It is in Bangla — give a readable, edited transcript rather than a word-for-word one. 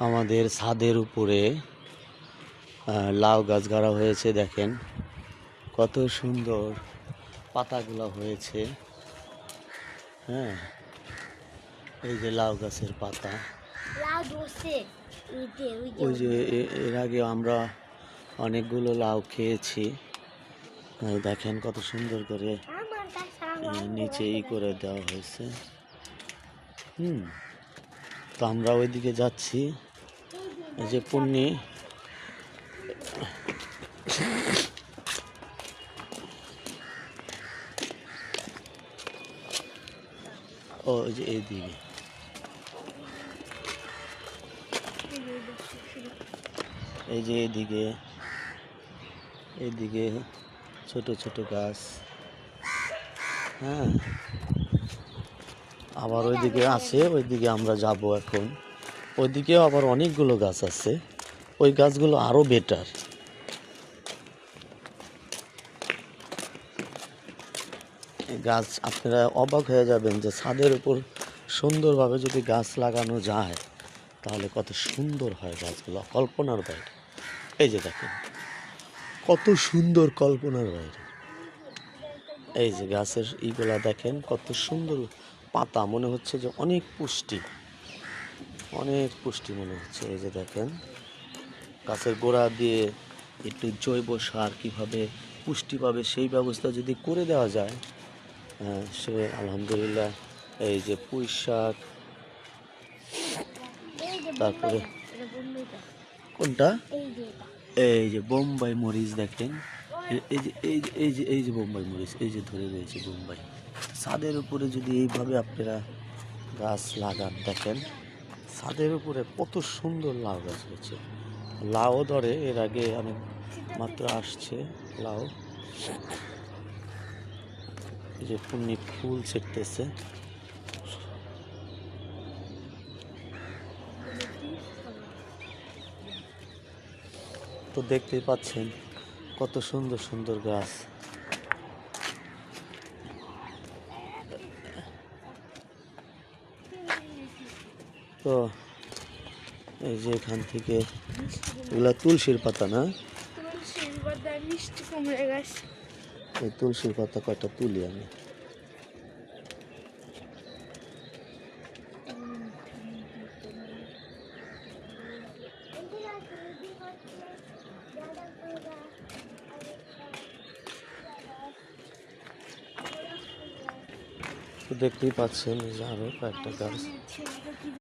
আমাদের ছাদের উপরে লাউ গাছ গাড়া হয়েছে। দেখেন কত সুন্দর পাতাগুলো হয়েছে। হ্যাঁ, এই যে লাউ গাছের পাতা। ওই যে এর আগে আমরা অনেকগুলো লাউ খেয়েছি। দেখেন কত সুন্দর করে নিচে করে দেওয়া হয়েছে। তো আমরা ওইদিকে যাচ্ছি। এই যে পুন্নি ও যে এইদিকে এই যে এইদিকে ছোট ছোট গাছ। হ্যাঁ, আবার ওইদিকে আছে, ওইদিকে আমরা যাব এখন। ওইদিকেও আবার অনেকগুলো গাছ আছে, ওই গাছগুলো আরো বেটার। গাছ আপনারা অবাক হয়ে যাবেন যে ছাদের উপর সুন্দরভাবে যদি গাছ লাগানো যায় তাহলে কত সুন্দর হয় গাছগুলো, কল্পনার বাইরে। এই যে দেখেন কত সুন্দর, কল্পনার বাইরে। এই যে গাছের ইগুলা দেখেন কত সুন্দর পাতা, মনে হচ্ছে যে অনেক পুষ্টি, অনেক পুষ্টি মনে হচ্ছে। এই যে দেখেন গাছের গোড়া দিয়ে একটু জৈব সার কীভাবে পুষ্টি পাবে সেই ব্যবস্থা যদি করে দেওয়া যায়, সে আলহামদুলিল্লাহ। এই যে পুঁই শাক, তারপরে কোনটা, এই যে বোম্বাই মরিচ দেখেন, এই যে বোম্বাই মরিচ, এই যে ধরে রয়েছে বোম্বাই। ছাদের উপরে যদি এইভাবে আপনারা গাছ লাগান, দেখেন ছাদের উপরে কত সুন্দর লাউ গাছ হয়েছে। লাউ ধরে, এর আগে আমি মাত্র আসছে লাউ। এই যে পুন্নি ফুল ছিটতেছে। তো দেখতেই পাচ্ছেন কত সুন্দর সুন্দর গাছ। তো এই যে এখান থেকে এগুলা তুলসীর পাতা না, এই তুলসীর পাতা কয়টা তুলি আমি। তো দেখতেই পাচ্ছেন এই যে আরো কয়েকটা গাছ।